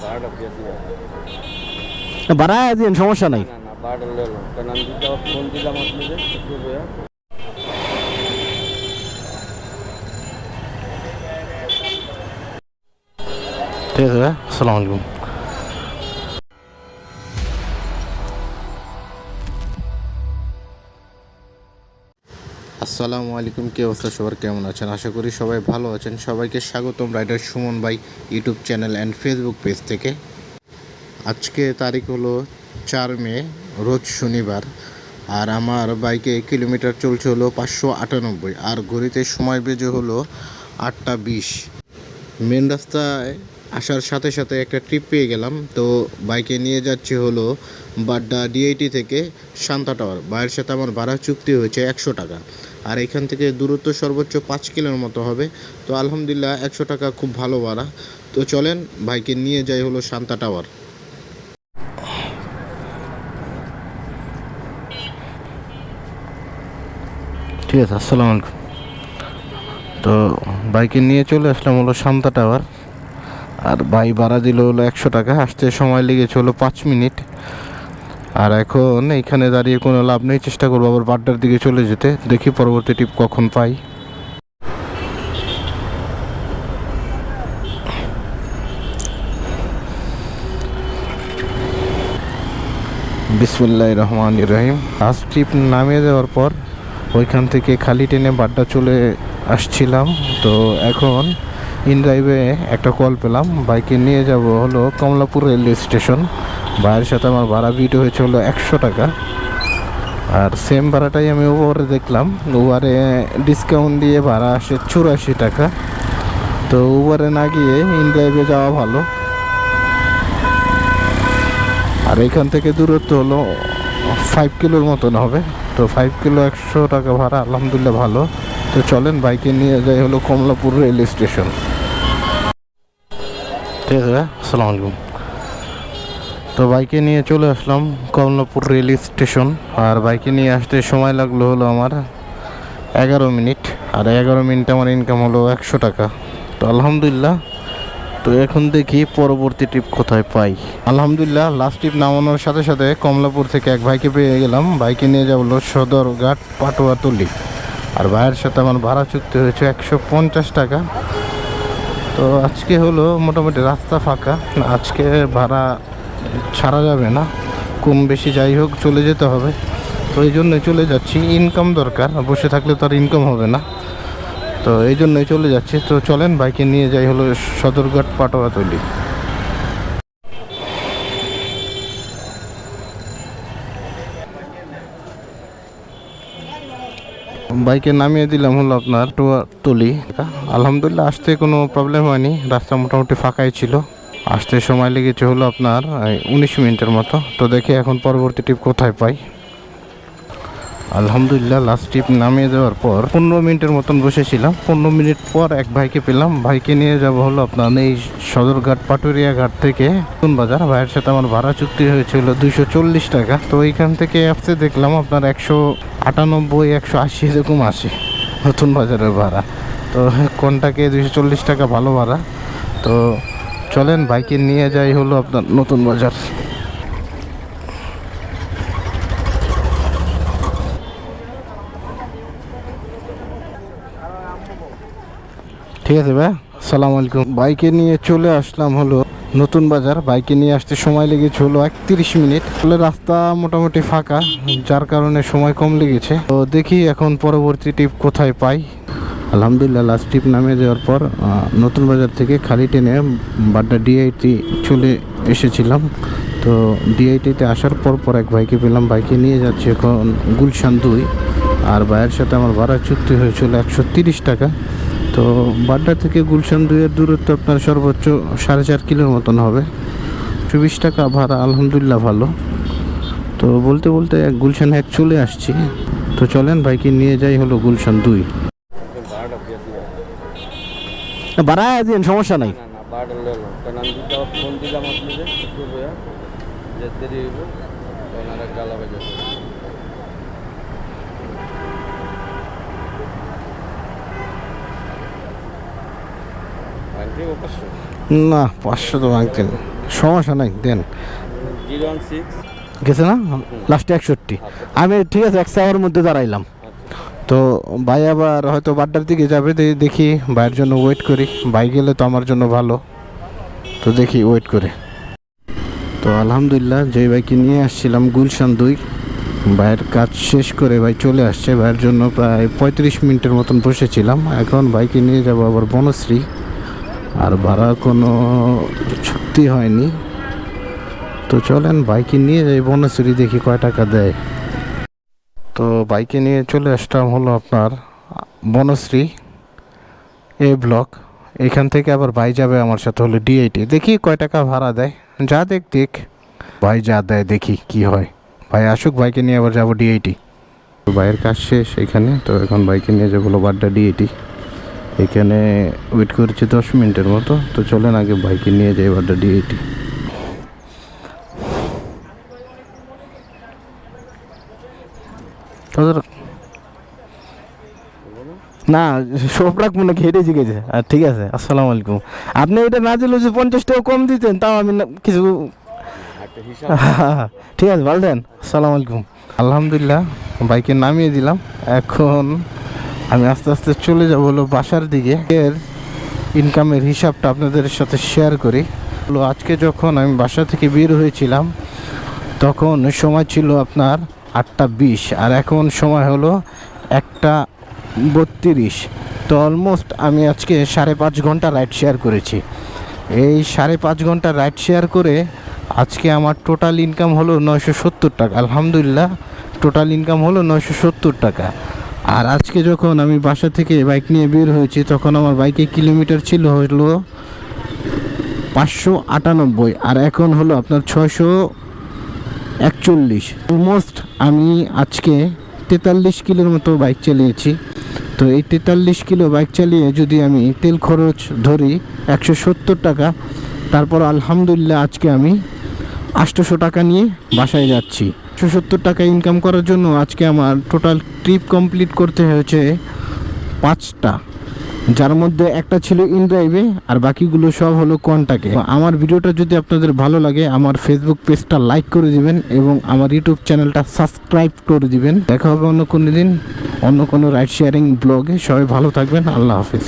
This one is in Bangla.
ভাড়াটা দিয়ে দিও। বাড়ায় দিন, সমস্যা নাই। না না ভাড়াটা লেলো, কারণ আমি দিতে ফোন দিলাম আপনাদের একটু ভাইয়া। ঠিক আছে ভাই, আসসালামু আলাইকুম। আসসালামু আলাইকুম, কি অবস্থা সবার, কেমন আছেন? আশা করি সবাই ভালো আছেন। সবাইকে স্বাগতম রাইডার সুমন ভাই YouTube channel and Facebook page থেকে। আজকে তারিখ হলো 4 মে, রোজ শনিবার। আর আমার বাইকে কিলোমিটার চলছে হলো 598, আর ঘড়িতে সময় বেজে হলো 8টা 20। মেন রাস্তায় আসার সাথে সাথে একটা ট্রিপ পেয়ে গেলাম। তো বাইকে নিয়ে যাচ্ছি হলো বাড্ডা ডিআইটি থেকে শান্তা টাওয়ার। ভাইয়ের সাথে আমার ভাড়া চুক্তি হয়েছে 100 টাকা। আর এখান থেকে দূরত্ব সর্বোচ্চ 5 কিলোর মতো হবে। তো আলহামদুলিল্লাহ 100 টাকা খুব ভালো ভাড়া। তো চলেন বাইকে নিয়ে যাই হলো শান্তা টাওয়ার। ঠিক আছে, আসসালামু আলাইকুম। তো বাইকে নিয়ে চলে আসলাম হলো শান্তা টাওয়ার। আর ভাই ভাড়া দিল হলো 100 টাকা। আসতে সময় লেগেছে হলো 5 মিনিট। আর এখন এইখানে দাঁড়িয়ে কোনো লাভ নেই, চেষ্টা করবো আবার বাড্ডার দিকে চলে যেতে। দেখি পরবর্তী টিপ কখন পাই। বিসমিল্লাহির রহমানির রহিম। ফার্স্ট ট্রিপ নামিয়ে দেওয়ার পর ওইখান থেকে খালি ট্রেনে বাড্ডা চলে আসছিলাম। তো এখন ইন ড্রাইভে একটা কল পেলাম, বাইকে নিয়ে যাব হলো কমলাপুর রেলওয়ে স্টেশন। ভাইয়ের সাথে আমার ভাড়া বিট হয়েছে হলো 100 টাকা। আর সেম ভাড়াটাই আমি উবারে দেখলাম, উবারে ডিসকাউন্ট দিয়ে ভাড়া আসে 84 টাকা। তো উবারে না গিয়ে ইন ড্রাইভে যাওয়া ভালো। আর এখান থেকে দূরত্ব হলো 5 কিলোর মতন হবে। তো 5 কিলো 100 টাকা ভাড়া, আলহামদুলিল্লাহ ভালো। তো চলেন বাইকে নিয়ে যাই হলো কমলাপুর রেল স্টেশন। ঠিক আছে, আসসালামু আলাইকুম। তো বাইকে নিয়ে চলে আসলাম কমলাপুর রেল স্টেশন। আর বাইকে নিয়ে আসতে সময় লাগলো হলো আমার 11 মিনিট। আর 11 মিনিট আমার ইনকাম হলো 100 টাকা। তো আলহামদুলিল্লাহ। তো এখন দেখি পরবর্তী ট্রিপ কোথায় পাই। আলহামদুলিল্লাহ লাস্ট ট্রিপ নামানোর সাথে সাথে কমলাপুর থেকে এক ভাইকে পেয়ে গেলাম। বাইকে নিয়ে যাবো সদরঘাট পাটুয়াতলি। আর ভাইয়ের সাথে আমার ভাড়া চুক্তি হয়েছে 150 টাকা। তো আজকে হলো মোটামুটি রাস্তা ফাঁকা, আজকে ভাড়া ছাড়া যাবে না, কম বেশি যাই হোক চলে যেতে হবে। তো এই জন্যই চলে যাচ্ছি, ইনকাম দরকার, বসে থাকলে তো আর ইনকাম হবে না। তো এই জন্যই চলে যাচ্ছি। তো চলেন বাইকে নিয়ে যাই হলো সদরঘাট পাটুয়াতলি। বাইকে নামিয়ে দিলাম হলো আপনার টুয়াতলি। আলহামদুলিল্লাহ আসতে কোনো প্রবলেম হয়নি, রাস্তা মোটামুটি ফাঁকাই ছিল। আসতে সময় লেগেছে হলো আপনার 19 মিনিটের মতো। তো দেখি এখন পরবর্তী ট্রিপ কোথায় পাই। আলহামদুলিল্লাহ লাস্ট ট্রিপ নামিয়ে দেওয়ার পর 15 মিনিটের মতন বসেছিলাম। 15 মিনিট পর এক ভাইকে পেলাম। ভাইকে নিয়ে যাব হলো আপনার এই সদরঘাট পাটুরিয়া ঘাট থেকে নতুন বাজার। ভাইয়ের সাথে আমার ভাড়া চুক্তি হয়েছিল 240 টাকা। তো এইখান থেকে অ্যাপসে দেখলাম আপনার 198 180 এরকম আসে নতুন বাজারের ভাড়া। তো কোনটাকে 240 টাকা ভালো ভাড়া। তো চলেন বাইকে নিয়ে যাই হলো আপনার নতুন বাজার। ঠিক আছে ভাই, আসসালামু আলাইকুম। বাইকে নিয়ে চলে আসলাম হলো নতুন বাজার। বাইকে নিয়ে আসতে সময় লেগেছে হলো 31 মিনিট। তাহলে রাস্তা মোটামুটি ফাঁকা, যার কারণে সময় কম লেগেছে। তো দেখি এখন পরবর্তী টিপ কোথায় পাই। আলহামদুলিল্লাহ লাস্ট টিপ নামিয়ে দেওয়ার পর নতুন বাজার থেকে খালি ট্রেনে বাড্ডা ডিআইটি চলে এসেছিলাম। তো ডিআইটিতে আসার পর এক ভাইকে পেলাম। বাইকে নিয়ে যাচ্ছে এখন গুলশান 2। আর ভাইয়ের সাথে আমার ভাড়া চুক্তি হয়েছিল 130 টাকা। তো বাড্ডা থেকে গুলশান 2-এর দূরত্ব আপনার সর্বোচ্চ 4.5 কিলোর মতন হবে। 24 টাকা ভাড়া, আলহামদুলিল্লাহ ভালো। তো বলতে বলতে গুলশান 1 চলে আসছি। তো চলেন বাইকে নিয়ে যাই হলো গুলশান 2। ভাড়াটা দিয়ে দিও। বাড়ায় দিন, সমস্যা নাই। না না ভাড়াটা লেলো, কারণ আমি দিতে ফোন দিলাম আপনাদের একটু ভাইয়া, যে দেরি হইব তখন আর একটা আলাদা যাবে। না 500 তো ভাঙতেন, সমস্যা নাই দেন। 016। গেছে না লাস্টে 61। আমি ঠিক আছে 1 আওয়ার মধ্যে দাঁড়াইলাম। তো ভাই আবার হয়তো বাড্ডার দিকে যাবে, দেখি ভাইয়ের জন্য ওয়েট করি। ভাই গেলে তো আমার জন্য ভালো, তো দেখি ওয়েট করে। তো আলহামদুলিল্লাহ যেই বাইকে নিয়ে আসছিলাম গুলশান 2, ভাইয়ের কাজ শেষ করে ভাই চলে আসছে। ভাইয়ের জন্য প্রায় 35 মিনিটের মতন বসেছিলাম। এখন বাইকে নিয়ে যাব আবার বনশ্রী, আর ভাড়া কোনো চুক্তি হয়নি। তো চলেন বাইকে নিয়ে যাই বনশ্রী, দেখি কয় টাকা দেয়। তো বাইকে নিয়ে চলে আসলাম হলো আপনার বনশ্রী এ ব্লক। এখান থেকে আবার ভাই যাবে আমার সাথে হলো D80, দেখি কয় টাকা ভাড়া দেয়। যা দেখ ভাই যা দেয় দেখি কি হয়। ভাই আসুক, বাইকে নিয়ে আবার যাবো D80। ভাইয়ের কাজ শেষ এখানে, তো এখন বাইকে নিয়ে যাবো হলো বাড্ডা D80। এখানে ওয়েট করেছি 10 মিনিটের মতো। তো চলেন আগে বাইকে নিয়ে যাই বাড্ডা D80। না সব রাখবো না, ঘেটে জিগেছে। আর ঠিক আছে, আসসালামু আলাইকুম। আপনি এটা না দিলে 50 টাকা কম দিতেন, তাও আমি কিছু একটা হিসাব। ঠিক আছে, ভালো দেন। আসসালামু আলাইকুম। আলহামদুলিল্লাহ বাইকে নামিয়ে দিলাম। এখন আমি আস্তে আস্তে চলে যাব হলো বাসার দিকে। এর ইনকামের হিসাবটা আপনাদের সাথে শেয়ার করি। হলো আজকে যখন আমি বাসা থেকে বের হয়েছিলাম তখন সময় ছিল আপনার 8টা 20, আর এখন সময় হলো 1টা 32। তো অলমোস্ট আমি আজকে 5.5 ঘন্টা রাইড শেয়ার করেছি। এই 5.5 ঘন্টা রাইড শেয়ার করে আজকে আমার টোটাল ইনকাম হলো 970 টাকা। আলহামদুলিল্লাহ টোটাল ইনকাম হলো 970 টাকা। আর আজকে যখন আমি বাসা থেকে বাইক নিয়ে বের হয়েছি তখন আমার বাইকে কিলোমিটার ছিল হলো 598, আর এখন হলো আপনার 641। অলমোস্ট আমি আজকে 43 কিলোর মতো বাইক চালিয়েছি। তো এই 43 কিলো বাইক চালিয়ে যদি আমি তেল খরচ ধরি 170 টাকা, তারপর আলহামদুলিল্লাহ আজকে আমি 800 টাকা নিয়ে বাসায় যাচ্ছি। 170 টাকা ইনকাম করার জন্য আজকে আমার টোটাল ট্রিপ কমপ্লিট করতে হয়েছে 5টা, যার মধ্যে একটা ছিল ইন ড্রাইভে আর বাকিগুলো সব হলো কন্টাক্টে। আমার ভিডিওটা যদি আপনাদের ভালো লাগে আমার ফেসবুক পেজটা লাইক করে দিবেন এবং আমার ইউটিউব চ্যানেলটা সাবস্ক্রাইব করে দিবেন। দেখা হবে অন্য কোনো দিন অন্য কোনো রাইড শেয়ারিং ব্লগে। সবাই ভালো থাকবেন, আল্লাহ হাফিজ।